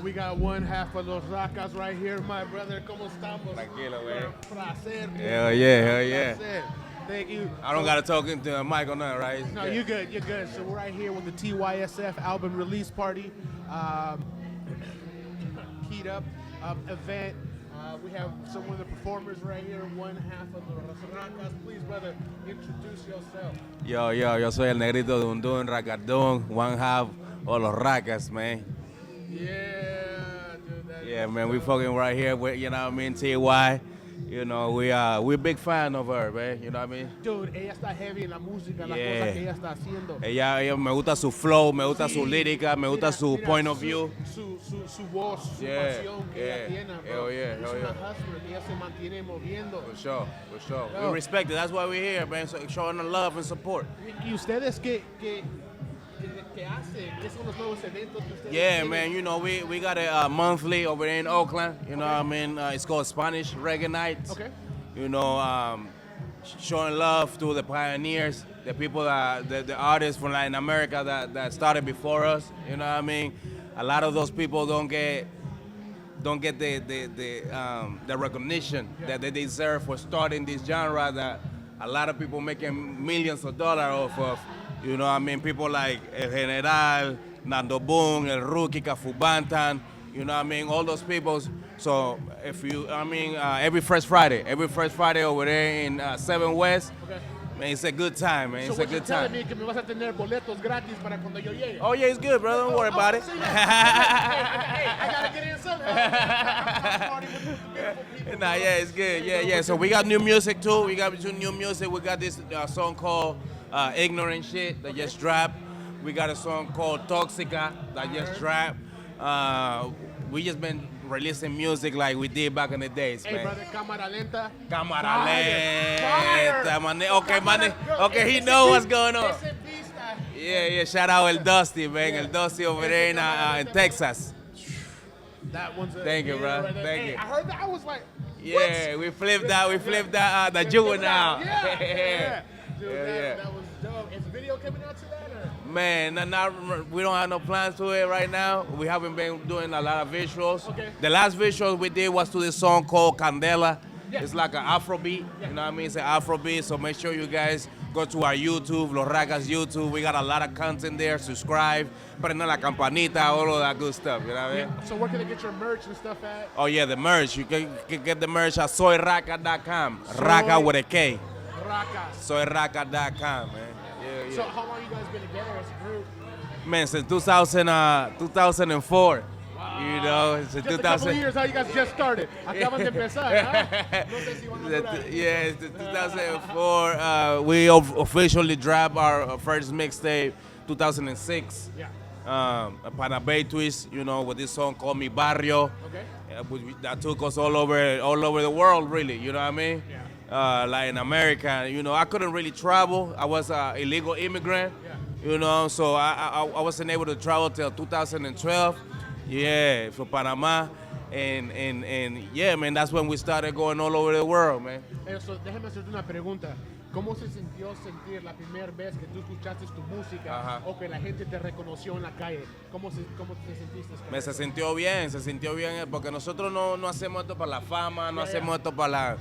we got one half of los RAKAS right here, my brother. ¿Cómo estamos? Tranquilo, güey. Placer. Hell yeah, hell yeah. Placer. Thank you. I don't got to talk into the mic or nothing, right? No, you're good, you're good. So we're right here with the TYSF album release party. Keyed up event. We have some of the performers right here, one half of the RAKAS. Please, brother, introduce yourself. Yo soy el negrito de Undun, Racardón, one half of los RAKAS, man. Yeah, dude. Yeah, man, we fucking right here with, you know what I mean, TY. You know, we're big fan of her, man, you know what I mean? Dude, ella está heavy en la música, las Yeah. cosas que ella está haciendo. Ella me gusta su flow, me gusta Sí. su lírica, me gusta su point of view. Su voz, su Yeah, pasión que ella tiene, bro. hell yeah, Es hell una yeah. hustler que ella se mantiene moviendo. For sure. Yo. We respect it. That's why we're here, man, so showing the love and support. ¿Y ustedes qué hacen? ¿Qué son los nuevos eventos que ustedes Yeah, tienen? man, you know, we got a monthly over there in Oakland, you know what I mean? It's called Spanish Reggae Nights. Okay. You know, showing love to the pioneers, the people the artists from Latin America that started before us, you know what I mean? A lot of those people don't get the recognition that they deserve for starting this genre that a lot of people making millions of dollars off of. You know what I mean? People like El General, Nando Boom, El Rookie, Cafu Bantan, you know what I mean? All those people. So every first Friday over there in 7 West, Okay. man, it's a good time, man. So It's a what you're good telling time. me que me vas a tener boletos gratis para cuando yo llegue. Oh yeah, it's good, brother. Don't worry about it. See, hey, I gotta get in something. I'm party with the beautiful people, Nah, bro. yeah, it's good. Yeah. So we got new music too. We got new music. We got this song called Ignorant Shit that just dropped. We got a song called Toxica that just dropped. We just been releasing music like we did back in the days, Hey, man. brother, cámara lenta. Cámara Fire. lenta, man. Cámara- Okay, he Ese know beat- what's going on. Ese beat está- Yeah. Shout out El Dusty, man. El Dusty over there in Texas. That one's a Thank you, hit bro. right there. Thank Hey, you. I heard that. I was like, Yeah, we flipped that the juvenile. Yeah. Dude, Yeah. that was dope. Is video coming out to that? Or? Man, we don't have no plans to it right now. We haven't been doing a lot of visuals. Okay. The last visual we did was to this song called Candela. Yeah. It's like an Afrobeat, you know what I mean? It's an Afrobeat, so make sure you guys go to our YouTube, Los RAKAS YouTube. We got a lot of content there. Subscribe, prende la campanita, all of that good stuff, you know what I mean? So where can I get your merch and stuff at? Oh yeah, the merch. You can get the merch at soyraka.com. Raka with a K. RAKAS. Soyraka.com, man. Yeah. So how long you guys been together as a group? Man, since 2004. You know, since Just a couple of years, how you guys just started. Acaban de empezar, ¿ah? No sé si van a durar. Yeah, it's 2004. We officially dropped our first mixtape, 2006. Yeah. A Panabay twist, you know, with this song called Mi Barrio. Okay. That took us all over the world, really. You know what I mean? Yeah. Like in America, you know, I couldn't really travel. I was an illegal immigrant. Yeah. You know, so I wasn't able to travel till 2012. Yeah, for Panama. And yeah, man, that's when we started going all over the world, man. Eso, déjame hacerte una pregunta. ¿Cómo se sintió sentir la primera vez que tú escuchaste tu música Ajá. o que la gente te reconoció en la calle? ¿Cómo te sentiste? con Se eso? sintió bien, porque nosotros no hacemos esto para la fama, no hacemos esto para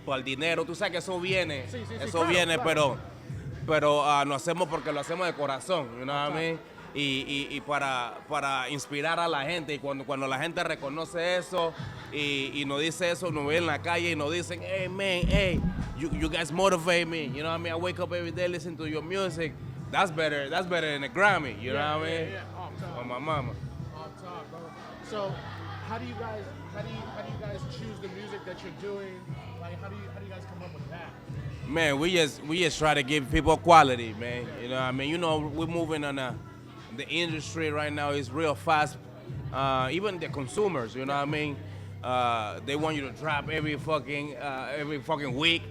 el dinero. Tú sabes que eso viene, Sí, eso claro, viene, claro. pero lo hacemos porque lo hacemos de corazón, you know what I mean? Y para inspirar a la gente, y cuando la gente reconoce eso y nos dice eso, nos ve en la calle y nos dicen, hey man, hey, you guys motivate me, you know what I mean? I wake up every day listening to your music. That's better than a Grammy, you know what I mean? Yeah. Off top. On my mama. Off top, bro. So, how do you guys choose the music that you're doing? Like, how do you guys come up with that? Man, we just try to give people quality, man. You know what I mean? You know, we're moving on the industry right now is real fast. Even the consumers, you know what I mean? They want you to drop every fucking week,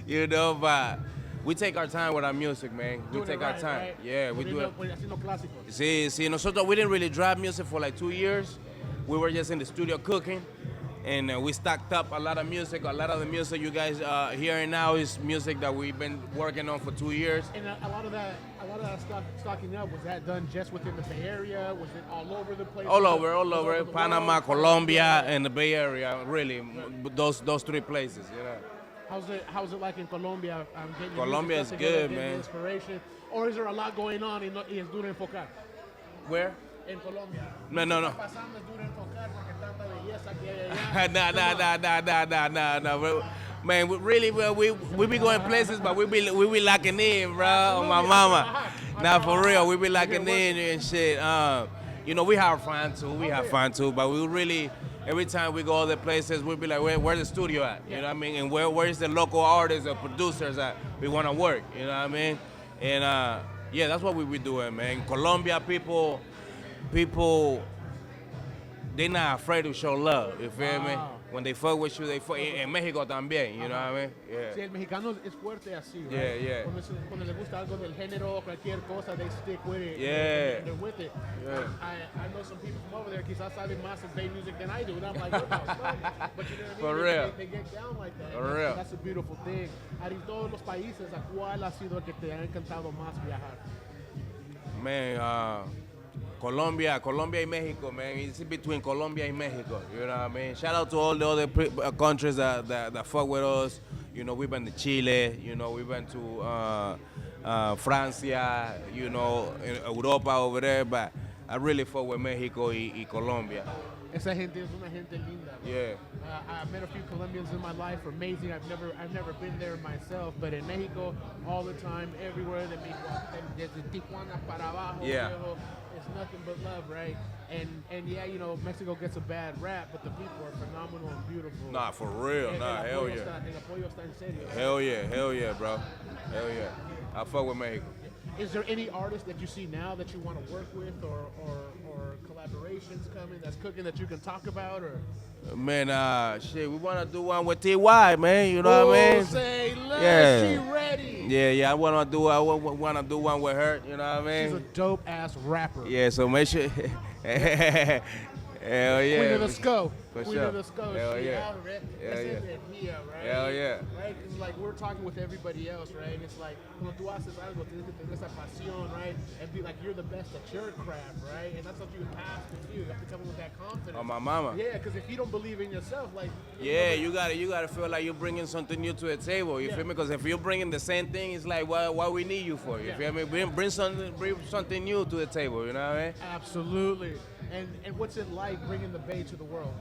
you know, but we take our time with our music, man. We Doing take it our right, time. right? Yeah, we do it. Haciendo clásicos. See, nosotros, we didn't really drop music for like 2 years. We were just in the studio cooking, and we stocked up a lot of music. A lot of the music you guys hearing now is music that we've been working on for 2 years. And a lot of of that stocking up, was that done just within the Bay Area? Was it all over the place? All Was over, it all over. the Panama, world? Colombia, and the Bay Area. Really, those 3 places. You know. How's it like in Colombia? Getting Colombia is together, good, getting man. Inspiration, or is there a lot going on y es duro enfocar? Where? En Colombia. No. Pasando es duro enfocar porque tanta belleza que hay allá. Nah. Man, we be going places, but we be locking in, bro. On my mama. Nah, for real, we be locking in and shit. You know, we have fun too. But we really, every time we go other places, we be like, where's the studio at? You know what I mean? And where is the local artists or producers that we want to work? You know what I mean? And yeah, that's what we be doing, man. Colombia people, they not afraid to show love. You feel me? When they fuck with you, they fuck. En México también, you know what I mean? Yeah. Sí, el mexicano es fuerte así, right? Yeah. Cuando les gusta algo del género o cualquier cosa, they stick with it. Yeah. They're with it. Yeah. I know some people from over there, quizás saben más of Bay music than I do, and I'm like, what about stuff? But you know what I mean? For real. They get down like that. For real. That's a beautiful thing. En todos los países, ¿a cuál ha sido el que te ha encantado más viajar? Man, Colombia y Mexico, man. It's between Colombia and Mexico. You know what I mean? Shout out to all the other countries that fuck with us. You know, we've been to Chile. You know, we've been to Francia. You know, in Europa over there. But I really fuck with Mexico y Colombia. Esa gente es una gente linda. Yeah. I've met a few Colombians in my life. Amazing. I've never been there myself, but in Mexico, all the time, everywhere. Desde Tijuana para abajo. Yeah. It's nothing but love, right? And yeah, you know, Mexico gets a bad rap, but the people are phenomenal and beautiful. Nah, for real. Hell yeah. El apoyo está en serio. Hell yeah, bro. Hell yeah. I fuck with Mexico. Is there any artist that you see now that you want to work with, or collaborations coming that's cooking that you can talk about, or? Man, shit, we want to do one with T.Y., man. You know what I mean? Say less, she ready. Yeah. I want to do one with her. You know what I mean? She's a dope ass rapper. Yeah, so make sure. Hell yeah. Queen of the Sco. For Queen sure. of the Sco. Hell She yeah. out of it. Hell That's yeah. it, Here, right? Hell yeah. Right? It's like we're talking with everybody else, right? It's like cuando tú haces algo, tienes que tener esa pasión, right? And be like you're the best at your craft, right? And that's what you have to do. You have to come in with that confidence. Oh, my mama. Yeah, because if you don't believe in yourself, like. Yeah, you gotta feel like you're bringing something new to the table. You feel me? Because if you're bringing the same thing, it's like what we need you for. You feel me? Bring something new to the table. You know what I mean? Absolutely. And what's it like bringing the Bay to the world?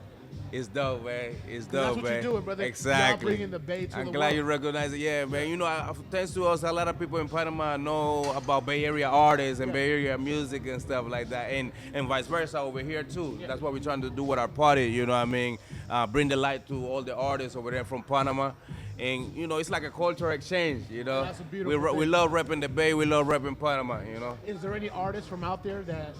It's dope, man. It's dope, That's what man. you're doing, brother. Exactly. Y'all bringing the Bay to the world. I'm glad you recognize it. Yeah, man. You know, thanks to us, a lot of people in Panama know about Bay Area artists and Bay Area music and stuff like that, and vice versa over here too. Yeah. That's what we're trying to do with our party. You know what I mean? Bring the light to all the artists over there from Panama. And, you know, it's like a cultural exchange, you know. That's a beautiful thing. We love repping the Bay. We love repping Panama, you know. Is there any artists from out there that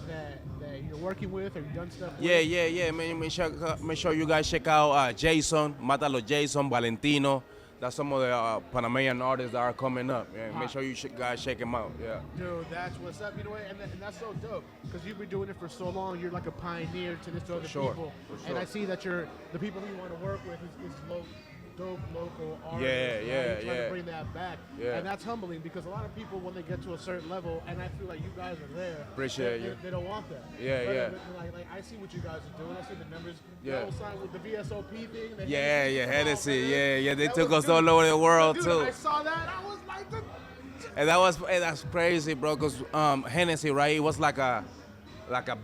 you're working with or you've done stuff with? Yeah. Man, make sure you guys check out Jason, Matalo Jason, Valentino. That's some of the Panamanian artists that are coming up. Yeah, make sure you guys check them out. Yeah. Dude, that's what's up. You know what? And that's so dope because you've been doing it for so long. You're like a pioneer to this to other people. For sure. And I see that the people you want to work with is dope local artists. Yeah. Trying to bring that back. Yeah. And that's humbling because a lot of people, when they get to a certain level, and I feel like you guys are there. Appreciate you. They don't want that. Yeah. Like I see what you guys are doing. I see the numbers. Yeah. The whole sign with the VSOP thing. Hennessy. Yeah. They took us all over the world dude, too. I saw that. I was like, and that's crazy, bro. Cause Hennessy, right? It was like a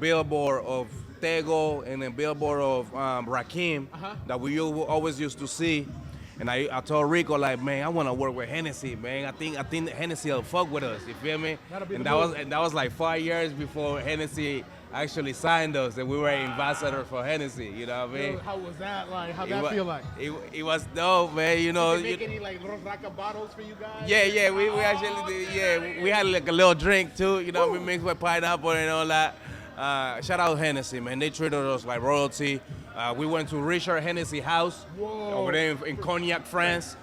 billboard of Tego and a billboard of Rakim that we always used to see. And I told Rico, like, man, I want to work with Hennessy, man. I think Hennessy will fuck with us. You feel me? And that was like 5 years before Hennessy actually signed us, and we were ambassador for Hennessy. You know what I mean? Dude, how was that like? How'd that feel like? It was dope, man. You know. Did they make any like RAKAS bottles for you guys? Yeah. We actually did. Yeah, we had like a little drink too. You know, we mixed with pineapple and all that. Shout out Hennessy, man. They treated us like royalty. We went to Richard Hennessy house over there in Cognac, France.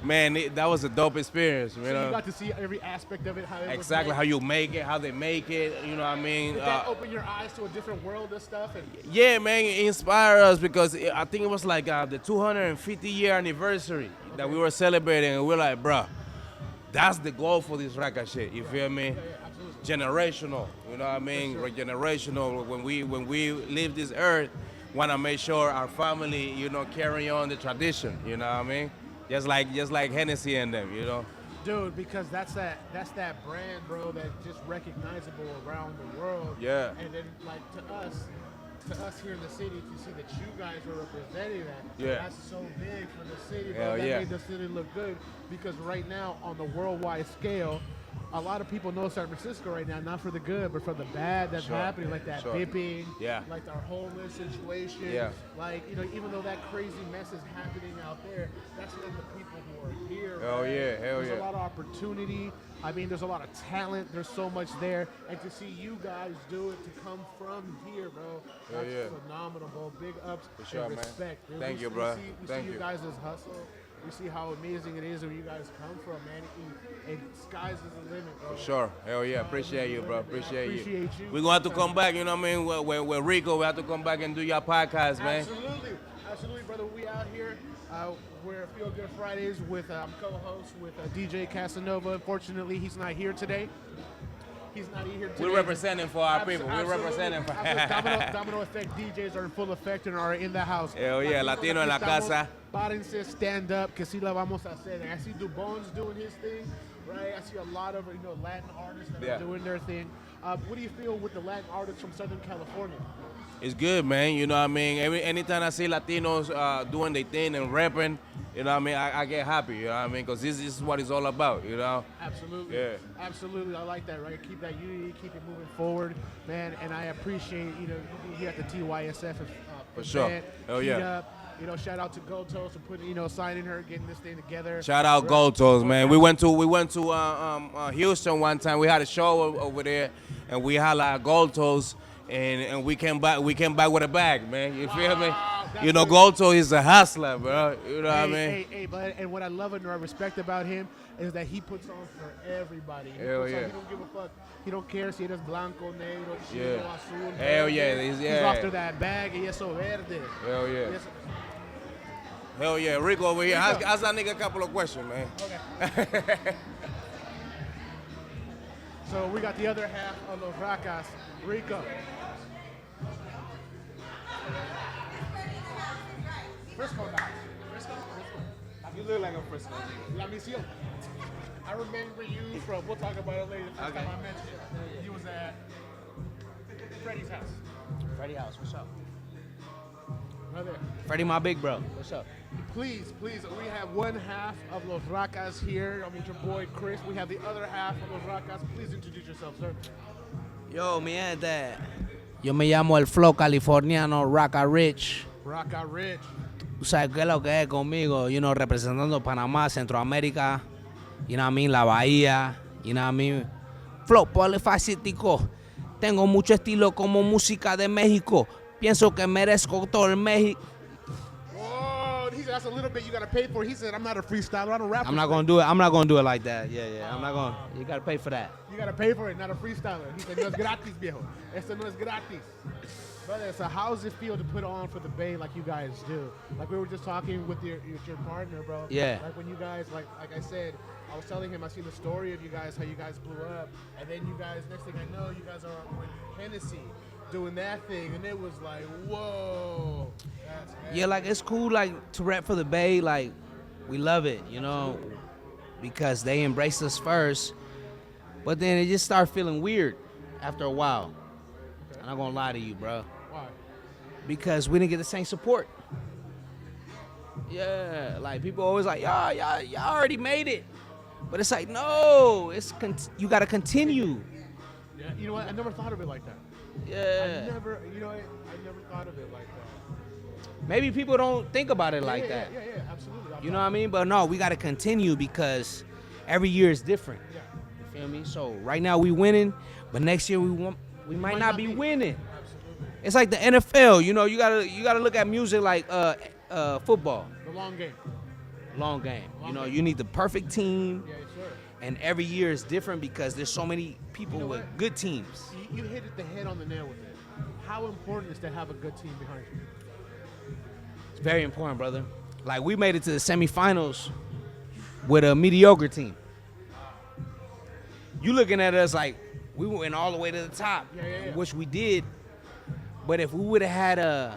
Man, that was a dope experience. You know? You got to see every aspect of it, how it was exactly made. how you make it, how they make it. You know what I mean? Did that open your eyes to a different world and stuff? Yeah, man, it inspired us because I think it was like the 250-year anniversary that we were celebrating, and we're like, bruh, that's the goal for this RAKAS shit. You feel me? generational. You know what I mean? Sure. Generational. When we leave this earth, want to make sure our family, carry on the tradition. You know what I mean? Just like Hennessy and them. Dude, because that's that brand, bro, that's just recognizable around the world. Yeah. And then like to us here in the city, to see that you guys are representing that, Yeah. that's so big for the city, bro. Hell That yeah. made the city look good because right now on the worldwide scale, a lot of people know San Francisco right now, not for the good, but for the bad that's Sure. happening, like that Sure. bipping, Yeah. like our homeless situation. Yeah. Like, even though that crazy mess is happening out there, that's not the people who are here. Hell right? yeah, hell There's yeah. a lot of opportunity. I mean, there's a lot of talent. There's so much there. And to see you guys do it, to come from here, bro, that's yeah. phenomenal, bro. Big ups For sure, and man. respect. Dude. Thank you, We bro. see Thank you you. guys' hustle. We see how amazing it is where you guys come from, man. And skies is the limit, bro. For sure. Hell yeah. Appreciate you, bro. Appreciate Appreciate you. you. We're going to have to come back, you know what I mean? With Rico, we have to come back and do your podcast, man. Absolutely, brother. We out here. We're Feel Good Fridays with co-host with DJ Casanova. Unfortunately, he's not here today. We're representing for our people. We're Absolutely. representing for. Absolutely. Domino Effect DJs are in full effect and are in the house. Hell yeah, Latino en la casa. Párense, stand up, que si la vamos a hacer. I see Dubon's doing his thing, right? I see a lot of Latin artists that are doing their thing. What do you feel with the Latin artists from Southern California? It's good, man. You know what I mean? Anytime I see Latinos doing their thing and rapping, you know what I mean? I get happy, you know what I mean? Because this is what it's all about, you know? Absolutely. Yeah. Absolutely. I like that, right? Keep that unity, keep it moving forward, man. And I appreciate, you being here at the TYSF For sure. event. Hell yeah. Up. Shout out to Gold Toast for putting, signing her, getting this thing together. Shout out Gold Toast, man. We went to Houston one time. We had a show over there, and we had like Gold Toast. And we came back with a bag, man. You feel me? Gold Toast is a hustler, bro. You know what I mean? Hey, but and what I love and I respect about him is that he puts on for everybody. Hell yeah. He don't give a fuck. He don't care si eres blanco, negro, chino, Yeah. azul. Hell verde. yeah, He's yeah. after that bag y eso verde. Hell yeah. Yes. Hell yeah. Rico over here. Rico. Ask that nigga a couple of questions, man. Okay. So we got the other half of Los RAKAS, Rico. Frisco guys. Frisco. You look like a Frisco. La Misión. I remember you from, we'll talk about it later, the first Okay. time I met you. You was at Freddie's house. Freddie House, what's up? Right there. Freddie, my big bro. What's up? Please, we have one half of Los RAKAS here. I mean, your boy Chris. We have the other half of Los RAKAS. Please introduce yourself, sir. Yo, mi gente. Yo me llamo el flow californiano Raka Rich. RAKA Rich. Tú sabes qué es lo que es conmigo, representando Panamá, Centroamérica, la Bahía, flow polifacético. Tengo mucho estilo como música de México. Pienso que merezco todo el México. Whoa, he said that's a little bit you gotta pay for. He said I'm not a freestyler, I'm a rapper. I'm not gonna do it. I'm not gonna do it like that. Yeah. I'm not gonna. You gotta pay for that. You gotta pay for it, not a freestyler. He said no es gratis, viejo. Esto no es gratis. Brother, so how does it feel to put on for the Bay like you guys do? Like we were just talking with your partner, bro. Yeah. Like when you guys, like I said, I was telling him I seen the story of you guys, how you guys blew up, and then you guys, next thing I know, you guys are with Hennessy doing that thing, and it was like, whoa. That's Yeah, like it's cool, like to rap for the Bay. Like we love it, because they embraced us first. But then it just started feeling weird after a while. I'm not gonna lie to you, bro. Why? Because we didn't get the same support. Yeah, like people always like, y'all already made it. But it's like, no, you gotta continue. Yeah. You know what? I never thought of it like that. Yeah. I never thought of it like that. Maybe people don't think about it like that. Yeah, absolutely. You know what I mean? But no, we gotta continue because every year is different. Yeah. You feel me? So right now we winning, but next year we might not be winning. Absolutely. It's like the NFL. You gotta look at music like football. The long game. Long game. Long game. You need the perfect team. Yeah, sure. And every year is different because there's so many people with what? good teams. You hit the head on the nail with it. How important is to have a good team behind you? It's very important, brother. Like we made it to the semifinals with a mediocre team. You looking at us like we went all the way to the top, Yeah. which we did. But if we would have had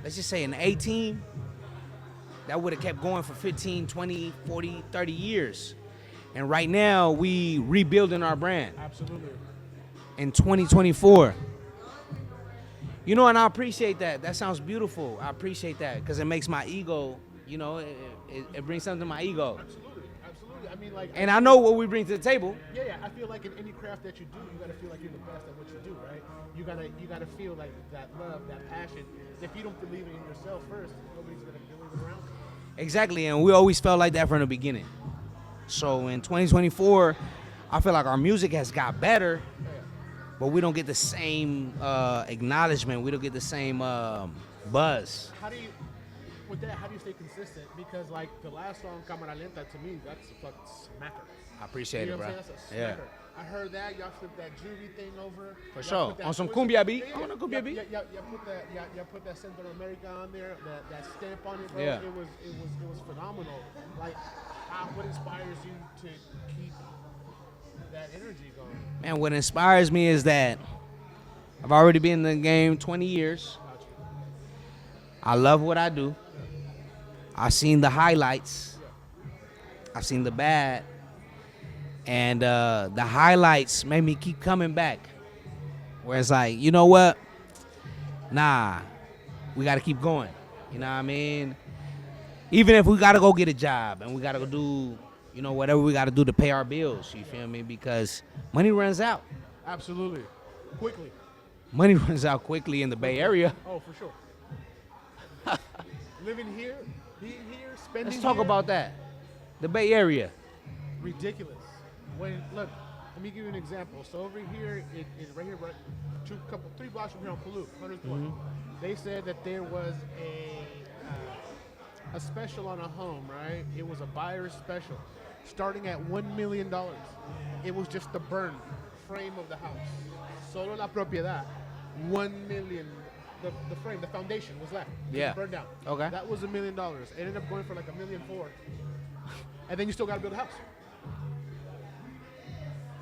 let's just say an A team, that would have kept going for 15, 20, 40, 30 years. And right now, we rebuilding our brand. Absolutely. In 2024. You know, and I appreciate that. That sounds beautiful. I appreciate that because it makes my ego, you know, it brings something to my ego. Absolutely. I mean, like. And I know what we bring to the table. Yeah. I feel like in any craft that you do, you gotta feel like you're the best at what you do, right? You gotta feel like that love, that passion. If you don't believe it in yourself first, nobody's gonna believe it around you. Exactly, and we always felt like that from the beginning. So in 2024, I feel like our music has got better, but we don't get the same acknowledgement. We don't get the same buzz. How do you stay consistent? Because like the last song, Cámara Lenta, to me, that's a fucking smacker. I appreciate You know it, bro. what I'm saying? That's a Yeah, smacker. I heard that. Y'all flipped that juvie thing over. for Y'all sure. put that On some twist- cumbia beat. Yeah, On a cumbia beat. Y'all put that Central America on there. That stamp on it, bro. Yeah. It was phenomenal. Like, what inspires you to keep that energy going? Man, what inspires me is that I've already been in the game 20 years. Gotcha. I love what I do. I've seen the highlights. I've seen the bad. And the highlights made me keep coming back. Where it's like, you know what? Nah, we got to keep going. You know what I mean? Even if we got to go get a job and we got to go do, you know, whatever we got to do to pay our bills. You feel me? Because money runs out. Absolutely. Quickly. Money runs out quickly in the Bay Area. Oh, for sure. Living here, being here, spending Let's talk here, about that. The Bay Area. ridiculous. When look, let me give you an example. So over here, right here, right, 3 blocks from here on Palouse, 100th Point, they said that there was a special on a home, right? It was a buyer's special, starting at $1 million. It was just the burn frame of the house. Solo la propiedad, 1 million. The frame, the foundation was left. It Yeah. was burned down. Okay. That was $1 million. It ended up going for like $1.4 million. And then you still got to build a house.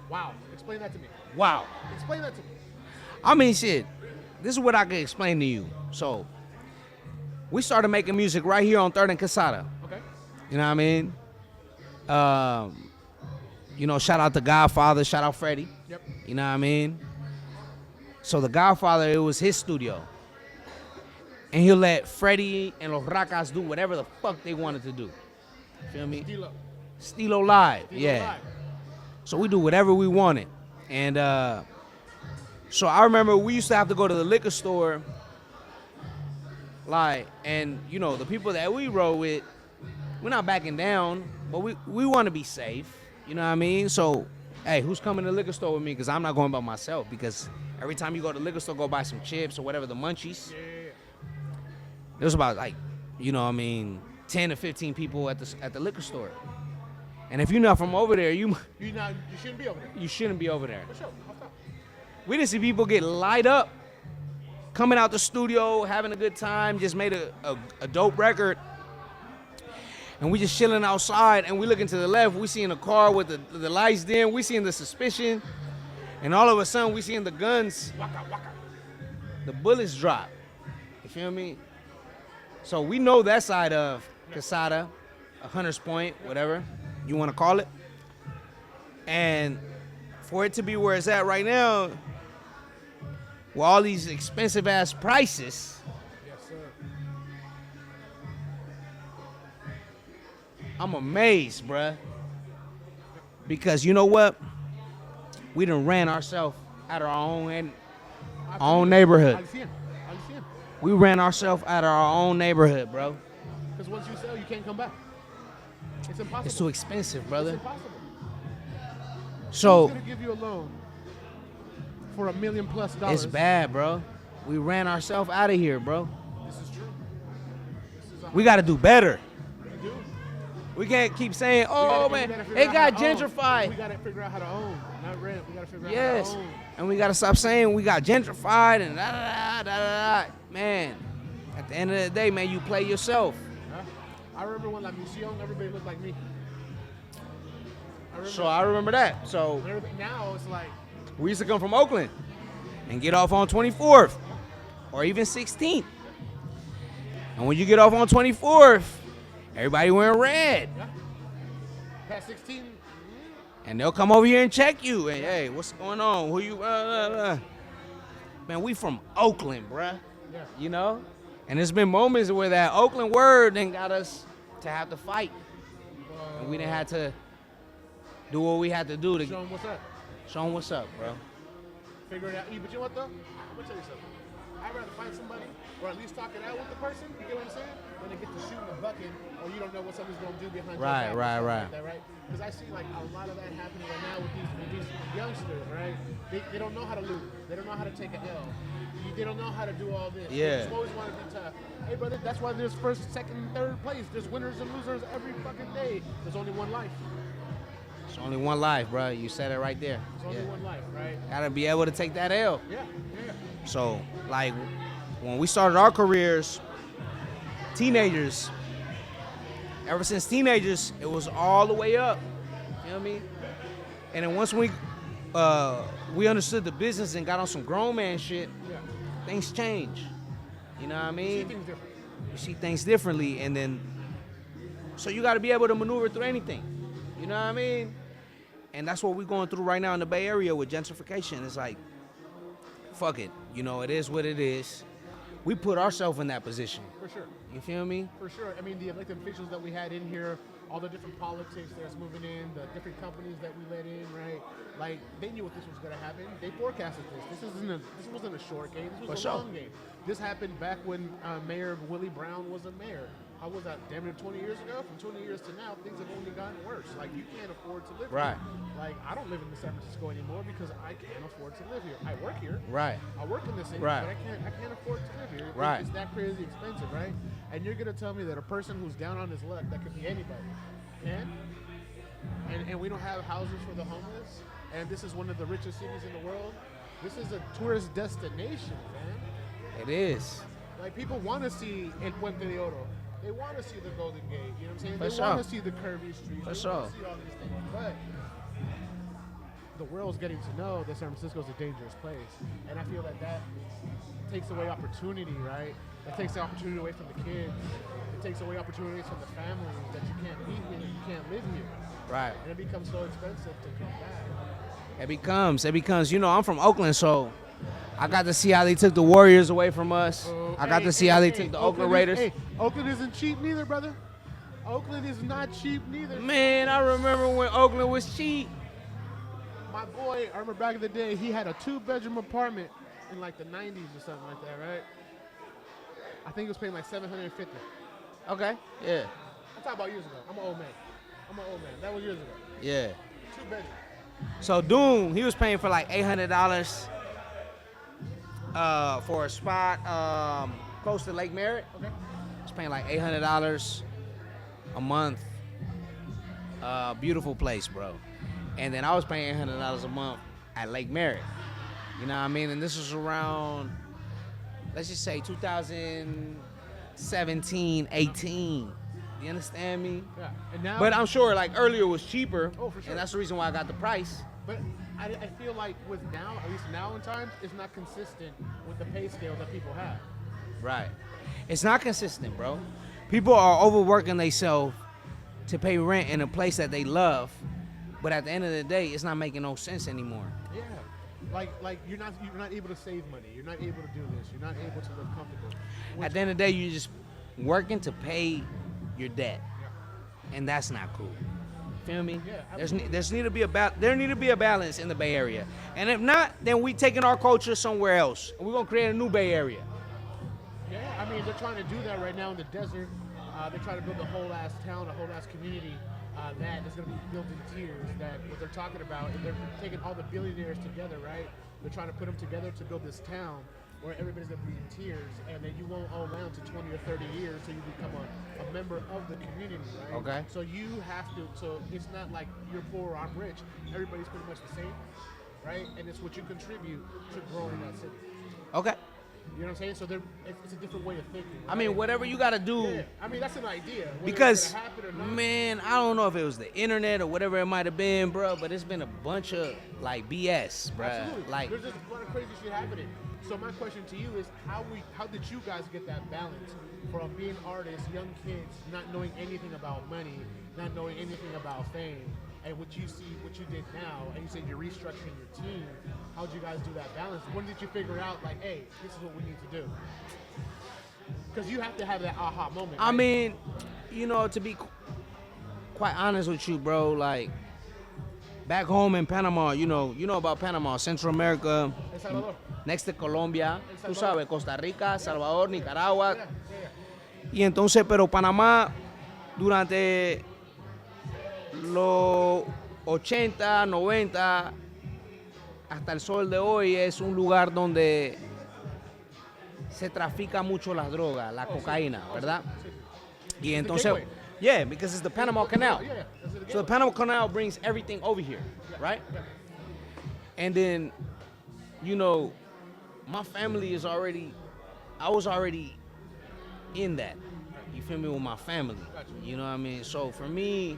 Wow. Explain that to me. Wow. Explain that to me. I mean, shit, this is what I can explain to you. So, we started making music right here on 3rd and Casada. Okay. You know what I mean? You know, shout out to Godfather, shout out Freddie. Yep. You know what I mean? So the Godfather, it was his studio. And he'll let Freddie and Los RAKAS do whatever the fuck they wanted to do. Feel me? Stilo. Stilo Live, Stilo yeah. Live. So we do whatever we wanted. And so I remember we used to have to go to the liquor store, like, and you know, the people that we roll with, we're not backing down, but we want to be safe. You know what I mean? So, hey, who's coming to the liquor store with me? Because I'm not going by myself. Because every time you go to the liquor store, go buy some chips or whatever, the munchies. Yeah. There's about like, you know what I mean, 10 to 15 people at the liquor store. And if you're not from over there, you shouldn't be over there. you shouldn't be over there. For sure. I'll stop. We didn't see people get light up, coming out the studio, having a good time, just made a dope record. And we just chilling outside, and we looking to the left, we seeing a car with the lights dim, we seeing the suspicion, and all of a sudden we seeing the guns, Waka, waka. the bullets drop. You feel me? So we know that side of Casada, Hunter's Point, whatever you want to call it. And for it to be where it's at right now, with all these expensive ass prices, Yes, sir. I'm amazed, bruh. Because you know what? We done ran ourselves out of our own neighborhood. Al 100. We ran ourselves out of our own neighborhood, bro. Because once you sell, you can't come back. It's impossible. It's too expensive, It's brother. impossible. So Who's gonna give you a loan for $1 million+? it's bad, bro. We ran ourselves out of here, bro. This is true. This is We got to do better. we do. We can't keep saying, "Oh We gotta man, figure it out got how to own. gentrified." We gotta figure out how to own, not rent. We gotta figure out Yes, how to own. and we got to stop saying we got gentrified and da da da da da. Man, at the end of the day, man, you play yourself. Huh? I remember when La Misión, everybody looked like me. So I remember that. So now it's like we used to come from Oakland and get off on 24th or even 16th. And when you get off on 24th, everybody wearing red. yeah. Past 16. And they'll come over here and check you. And hey, what's going on? Who you? Man, we from Oakland, bruh. Yeah. You know? And there's been moments where that Oakland word then got us to have to fight. And we didn't have to do what we had to do to Show them what's up. show them what's up, bro. Figure it out. But you know what though? I'm gonna tell you something. I'd rather fight somebody, or at least talk it out with the person. You get what I'm saying? Than to get to shooting a bucket, or you don't know what somebody's gonna do behind your back. Right. Like that, right? Because I see like a lot of that happening right now with these youngsters, right? They don't know how to lose. They don't know how to take an L. They don't know how to do all this. Yeah. They just always want to be tough. Hey, brother, that's why there's first, second, third place. There's winners and losers every fucking day. There's only one life. It's only one life, bro. You said it right there. There's only one life, right? Gotta be able to take that L. Yeah. So, like, when we started our careers, teenagers, ever since teenagers, it was all the way up. You know what I mean? And then once we understood the business and got on some grown man shit, Yeah. things change. You know what I See mean? things different. You see things differently, and then, so you gotta be able to maneuver through anything. You know what I mean? And that's what we're going through right now in the Bay Area with gentrification. It's like, fuck it. You know, it is what it is. We put ourselves in that position. For sure. You feel me? For sure. I mean, the elected officials that we had in here, all the different politics that's moving in, the different companies that we let in, right? Like, they knew what this was going to happen. They forecasted this. This wasn't a short game. This was a long game. This happened back when Mayor Willie Brown was a mayor. How was that? Damn near 20 years ago? From 20 years to now, things have only gotten worse. Like, you can't afford to live Right. here. Like, I don't live in San Francisco anymore because I can't afford to live here. I work here. Right. I work in the city, Right. but I can't afford to live here. Right. It's that crazy expensive, right? And you're gonna tell me that a person who's down on his luck, that could be anybody, can? And we don't have houses for the homeless, and this is one of the richest cities in the world. This is a tourist destination, man. It is. Like, people want to see El Puente de Oro. They want to see the Golden Gate. You know what I'm saying? For They sure. want to see the curvy streets. For they sure. want to see all these things. But the world's getting to know that San Francisco is a dangerous place, and I feel that takes away opportunity, right? It takes the opportunity away from the kids. It takes away opportunities from the families that you can't be here, you can't live here, Right. and it becomes so expensive to come back. It becomes, you know, I'm from Oakland, so I got to see how they took the Warriors away from us. I got to see how they took the Oakland Raiders. Oakland isn't cheap neither, brother. Oakland is not cheap neither. Man, I remember when Oakland was cheap. My boy, I remember back in the day, he had a 2-bedroom apartment in like the 90s or something like that, right? I think he was paying like $750. Okay. Yeah. I'm talking about years ago. I'm an old man. That was years ago. Yeah. 2-bedroom. So Doom, he was paying for like $800 for a spot close to Lake Merritt. Okay. He was paying like $800 a month. Beautiful place, bro. And then I was paying $800 a month at Lake Merritt. You know what I mean? And this was around, let's just say 2017, 18. You understand me? Yeah. And now, But I'm sure like earlier was cheaper. Oh, for sure. And that's the reason why I got the price. But I feel like with now, at least now in times, it's not consistent with the pay scale that people have. Right. It's not consistent, bro. People are overworking themselves to pay rent in a place that they love, but at the end of the day, it's not making no sense anymore. Yeah. Like you're not able to save money. You're not able to do this. You're not able to live comfortable. At the end of the day, you're just working to pay your debt, and that's not cool. Feel me? Yeah, there need to be a balance in the Bay Area, and if not, then we taking our culture somewhere else, and we're gonna create a new Bay Area. Yeah, I mean, they're trying to do that right now in the desert. They're trying to build a whole ass town, a whole ass community that is going to be built in tiers. That what they're talking about, and they're taking all the billionaires together, right? They're trying to put them together to build this town where everybody's going to be in tiers, and then you won't owe land to 20 or 30 years till you become a member of the community, right? Okay. So you have to. So it's not like you're poor or I'm rich. Everybody's pretty much the same, right? And it's what you contribute to growing that city. Okay. You know what I'm saying? So it's a different way of thinking. Right? I mean, whatever you gotta do. Yeah. I mean, that's an idea. Whether Because, it's gonna happen or not. man, I don't know if it was the internet or whatever it might have been, bro, but it's been a bunch of, like, BS, bro. Absolutely. Like, There's just a lot of crazy shit happening. So my question to you is, how did you guys get that balance from being artists, young kids, not knowing anything about money, not knowing anything about fame, and what you did now, and you said you're restructuring your team. How'd you guys do that balance? When did you figure out, like, hey, this is what we need to do? Because you have to have that aha moment. I right? mean, you know, to be quite honest with you, bro, like, back home in Panama, you know about Panama, Central America, El Salvador. next to Colombia, El tú Salvador. sabes, Costa Rica, Salvador, Nicaragua. Yeah. Y entonces, pero Panamá, durante los 80, 90, hasta el sol de hoy, es un lugar donde se trafica mucho las drogas, la cocaína, ¿verdad? Y entonces, gateway. yeah, because it's the Panama Canal. Yeah, that's the So the gateway. Panama Canal brings everything over here, right? And then, you know, my family I was already in that. You feel me, with my family. You know what I mean? So for me,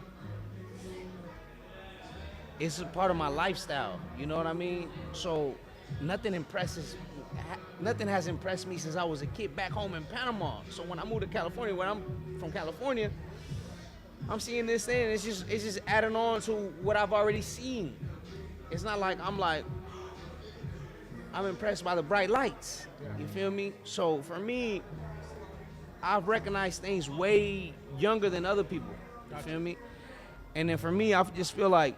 it's a part of my lifestyle. You know what I mean? So nothing has impressed me since I was a kid back home in Panama. So when I moved to California, where I'm from California, I'm seeing this thing, and it's just adding on to what I've already seen. It's not like I'm impressed by the bright lights. You feel me? So for me, I've recognized things way younger than other people. You feel me? And then for me, I just feel like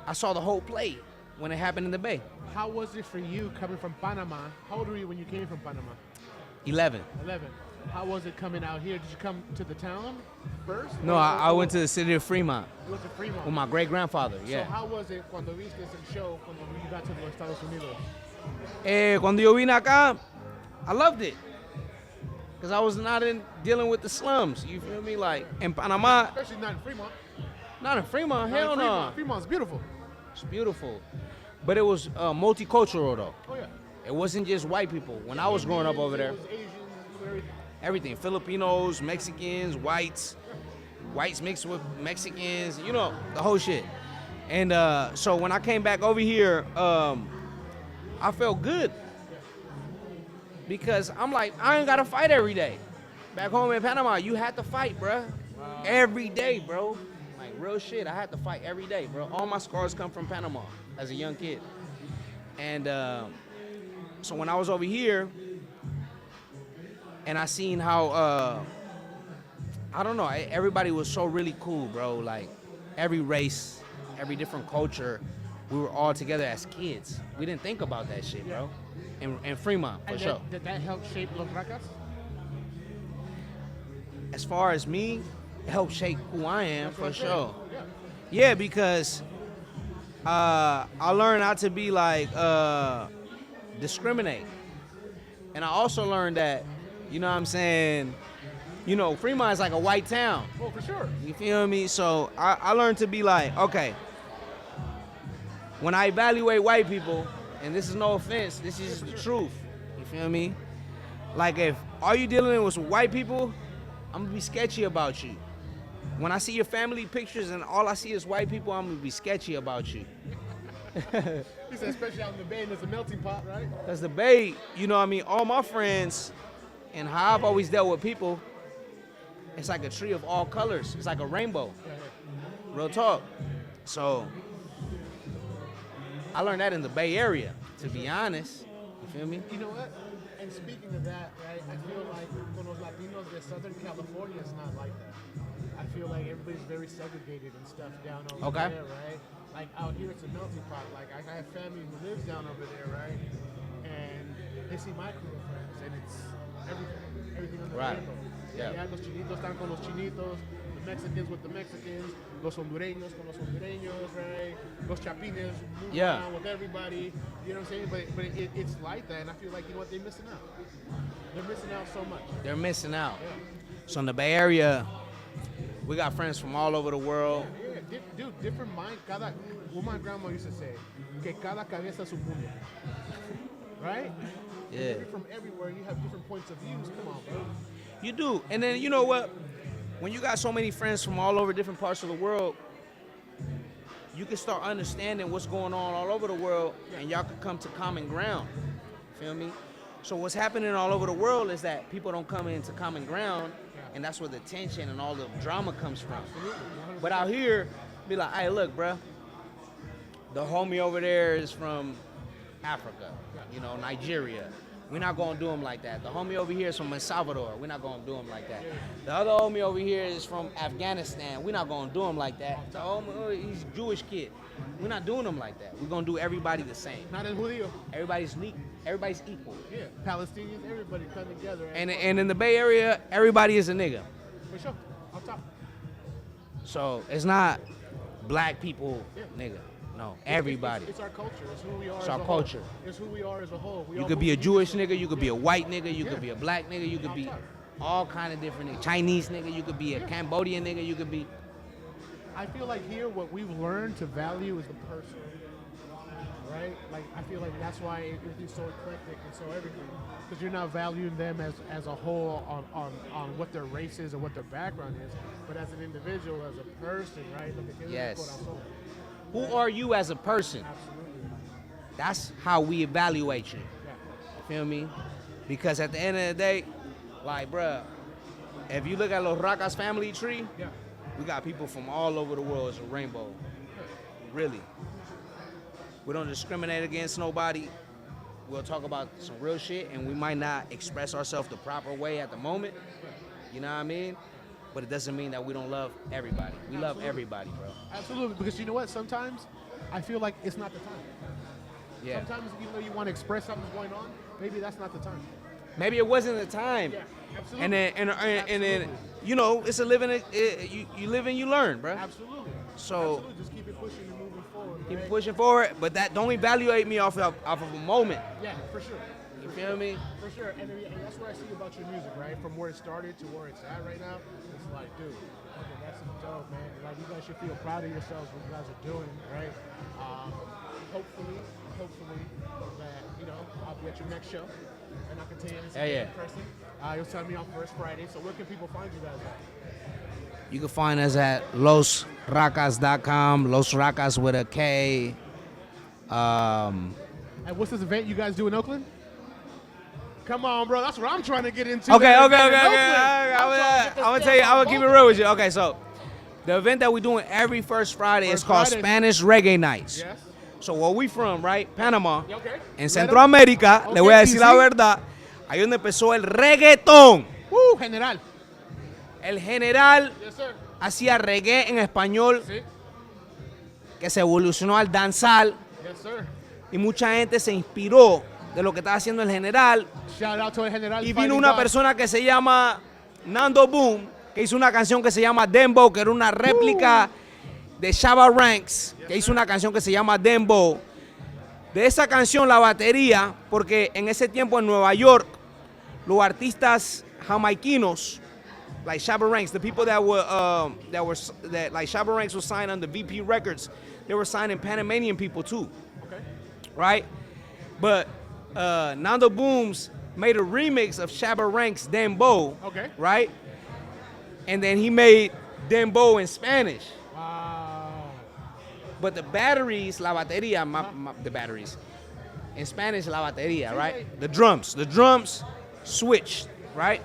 I saw the whole play when it happened in the Bay. How was it for you coming from Panama? How old were you when you came from Panama? 11. 11. How was it coming out here? Did you come to the town first? No, I went to the city of Fremont You went to Fremont. with my great-grandfather, yeah. So how was it cuando viste el show cuando you got to los Estados Unidos? Cuando yo vine acá, I loved it. Because I was not dealing with the slums, you feel me? Like, in Panama, Especially not in Fremont. not in Fremont, Not in hell no. Fremont. Fremont's beautiful. It's beautiful. But it was multicultural, though. Oh yeah. It wasn't just white people. When I was growing up over there, It was Asians, everything. everything, Filipinos, Mexicans, whites mixed with Mexicans, you know, the whole shit. And so when I came back over here, I felt good. Because I'm like, I ain't gotta fight every day. Back home in Panama, you had to fight, bruh. Every day, bro. Like, real shit, I had to fight every day, bro. All my scars come from Panama as a young kid. And so when I was over here, and I seen how, I don't know, everybody was so really cool, bro. Like, every race, every different culture, we were all together as kids. We didn't think about that shit, bro. In Fremont, for And sure. did that help shape Los RAKAS? As far as me, it helped shape who I am, That's what for I'm saying. sure. Yeah. Yeah, because I learned not to be like discriminate, and I also learned that, you know what I'm saying, you know, Fremont is like a white town. Oh, for sure. You feel me? So I learned to be like, okay, when I evaluate white people, and this is no offense, this is the truth. You feel me? Like, if all you dealing with white people, I'm gonna be sketchy about you. When I see your family pictures and all I see is white people, I'm gonna be sketchy about you. He said, especially out in the Bay, and there's a melting pot, right? Because the Bay, you know what I mean, all my friends and how I've always dealt with people, it's like a tree of all colors. It's like a rainbow. Real talk. So I learned that in the Bay Area, to be honest. You feel me? You know what? And speaking of that, right, I feel like con los Latinos de Southern California, it's not like that. I feel like everybody's very segregated and stuff down over Okay. there, right? Like out here, it's a melting pot. Like I have family who lives down over there, right? And they see my crew of friends, and it's everything on the Right. rainbow. Yeah. Ya los chinitos están con los chinitos, the Mexicans with the Mexicans, los hondureños con los hondureños, right? Los chapines move Yeah. around with everybody. You know what I'm saying? But it's like that, and I feel like, you know what, they're missing out. They're missing out so much. They're missing out. Yeah. So in the Bay Area, we got friends from all over the world. Yeah, dude, different mind. What my grandma used to say, que cada cabeza su mundo. Right? Yeah. You're from everywhere. You have different points of views. Come on, bro. You do. And then, you know what? When you got so many friends from all over different parts of the world, you can start understanding what's going on all over the world, and y'all can come to common ground. Feel me? So what's happening all over the world is that people don't come into common ground, and that's where the tension and all the drama comes from. But out here, be like, hey, look, bruh, the homie over there is from Africa, you know, Nigeria. We're not gonna do him like that. The homie over here is from El Salvador. We're not gonna do him like that. The other homie over here is from Afghanistan. We're not gonna do him like that. The homie, he's a Jewish kid. We're not doing him like that. We're gonna do everybody the same. Not in Judío. Everybody's equal. Yeah, Palestinians, everybody come together. And in the Bay Area, everybody is a nigga. For sure, on top. So it's not black people, nigga. No, everybody. It's our culture. It's who we are. It's as our a whole. culture. It's who we are as a whole. You could be a Jewish nigga, you could be a white nigga, you could be a black nigga, you could be all kind of different niggas. Chinese nigga, you could be a Cambodian nigga, you could be. I feel like here what we've learned to value is the person, right? Like I feel like that's why everything's so eclectic and so everything, because you're not valuing them as a whole on what their race is or what their background is, but as an individual, as a person, right? Like, Yes. Who are you as a person? Absolutely. That's how we evaluate you. Yeah. Feel me? Because at the end of the day, like, bruh, if you look at Los RAKAS family tree, Yeah. we got people from all over the world. It's a rainbow. Really. We don't discriminate against nobody. We'll talk about some real shit, and we might not express ourselves the proper way at the moment. You know what I mean? But it doesn't mean that we don't love everybody. We love everybody, bro. Absolutely, because you know what? Sometimes I feel like it's not the time. Yeah. Sometimes even though you want to express something's going on, maybe that's not the time. Maybe it wasn't the time. Yeah, absolutely. And then you know, it's a living. You live and you learn, bro. Absolutely. So Absolutely. Just keep it pushing and moving forward. keep right? pushing forward, but that don't evaluate me off of a moment. Yeah, for sure. You feel me? For sure, and that's what I see about your music, right? From where it started to where it's at right now, it's like, dude, okay, that's dope, man. Like, you guys should feel proud of yourselves what you guys are doing, right? Hopefully, that, you know, I'll be at your next show, and I can tell you this in person. You'll tell me on first Friday, so where can people find you guys at? You can find us at losrakas.com, Los Rakas with a K. And what's this event you guys do in Oakland? Come on, bro. That's what I'm trying to get into. Okay. I'm gonna tell you. I'm gonna keep it real with you. Okay, so the event that we're doing every first Friday is called Spanish Reggae Nights. Yes. So where we from, right? Panama. Okay. En Centroamérica, le voy a decir la verdad, ahí donde empezó el reggaetón. General. El general Yes, sir. hacía reggae en español, Sí. que se evolucionó al danzal, Yes, sir. y mucha gente se inspiró de lo que estaba haciendo el general. Shout out to el general. Y vino una persona que se llama Nando Boom, que hizo una canción que se llama Dembow, que era una réplica de Shabba Ranks, que hizo una canción que se llama Dembow. De esa canción, la batería, porque en ese tiempo en Nueva York, los artistas jamaiquinos, like Shabba Ranks, the people that like Shabba Ranks was signed under VP Records, they were signing Panamanian people too, Okay. right? But Nando Booms made a remix of Shabba Ranks' Dembow, Okay. right? And then he made Dembow in Spanish. Wow. But the batteries, la batería, the batteries. In Spanish, la batería, right? The drums switched, right?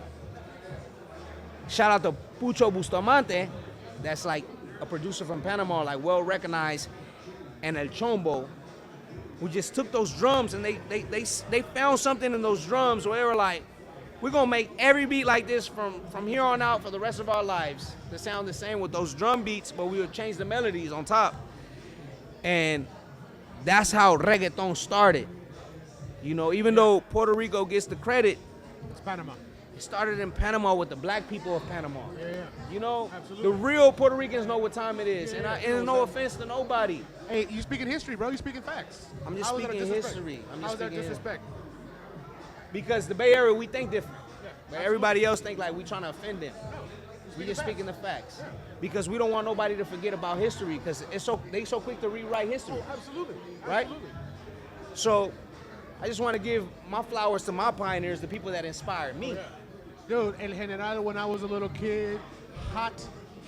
Shout out to Pucho Bustamante, that's like a producer from Panama, like well recognized, and El Chombo, who just took those drums and they found something in those drums where they were like, we're gonna make every beat like this from here on out for the rest of our lives to sound the same with those drum beats, but we would change the melodies on top. And that's how reggaeton started. You know, even though Puerto Rico gets the credit, It's Panama. it started in Panama with the black people of Panama. Yeah. You know, Absolutely. the real Puerto Ricans know what time it is. Yeah, And no offense to nobody. Hey, you speaking history, bro. You speaking facts. I'm just How is that a speaking disrespect? history. I'm How just is that speaking- disrespect? Because the Bay Area, we think different. Yeah, But everybody else think like we trying to offend them. We just speaking the facts. Because we don't want nobody to forget about history because they so quick to rewrite history. Oh, absolutely. Right? Absolutely. So I just want to give my flowers to my pioneers, the people that inspired me. Dude, El General, when I was a little kid, hot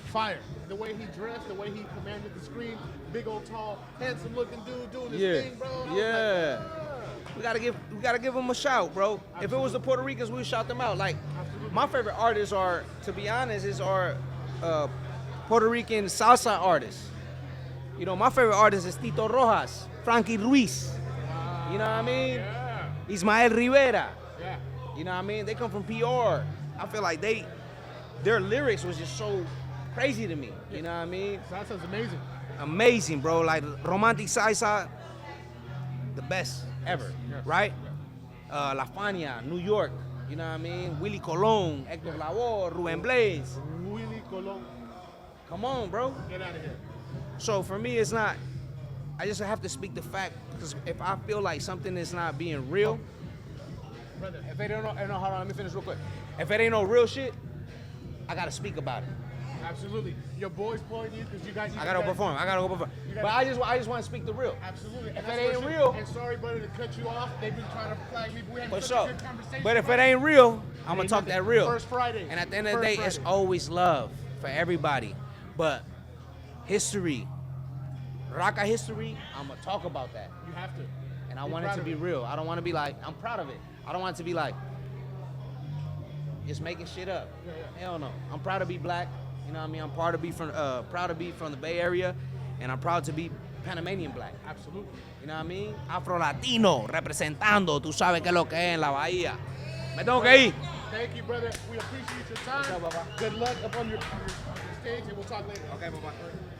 fire. The way he dressed, the way he commanded the screen, big old tall, handsome looking dude doing his thing, bro. I was Yeah. like, We gotta give them a shout, bro. Absolutely. If it was the Puerto Ricans, we would shout them out. Like, my favorite artists are, to be honest, Puerto Rican salsa artists. You know, my favorite artist is Tito Rojas, Frankie Ruiz. You know what I mean? Yeah. Ismael Rivera. Yeah. You know what I mean? They come from PR. I feel like their lyrics was just so crazy to me. You know what I mean? Salsa's amazing. Amazing, bro. Like romantic salsa, the best ever, Yes. right? La Fania, New York. You know what I mean? Willie Colon, Hector Lavoe, Ruben Blades. Willie Colon. Come on, bro. Get out of here. So for me, it's not. I just have to speak the fact, because if I feel like something is not being real, Brother. if it don't know, hold on, let me finish real quick. If it ain't no real shit, I gotta speak about it. Absolutely. Your boys pulling you because you guys. I gotta go perform. But I just want to speak the real. Absolutely. If And it that's ain't what real- And sorry, buddy, to cut you off. They've been trying to flag me. We had For such sure. a good conversation. But if it ain't real, I'm gonna Ain't talk nothing. that real. First Friday. And at the end of the First day, it's Friday. always love for everybody. But history, Raka history, I'm gonna talk about that. You have to. And I Be want it proud to of be real. I don't want to be like, I'm proud of it. I don't want it to be like, just making shit up. Hell no. I'm proud to be black. You know what I mean? I'm proud to be from the Bay Area, and I'm proud to be Panamanian black. Absolutely. You know what I mean? Afro-latino, representando, tú sabes qué es lo que es en la bahía. Me tengo que ir. Thank you, brother. We appreciate your time. What's up, Papa? Good luck up on your stage, and we'll talk later. Okay, bye-bye.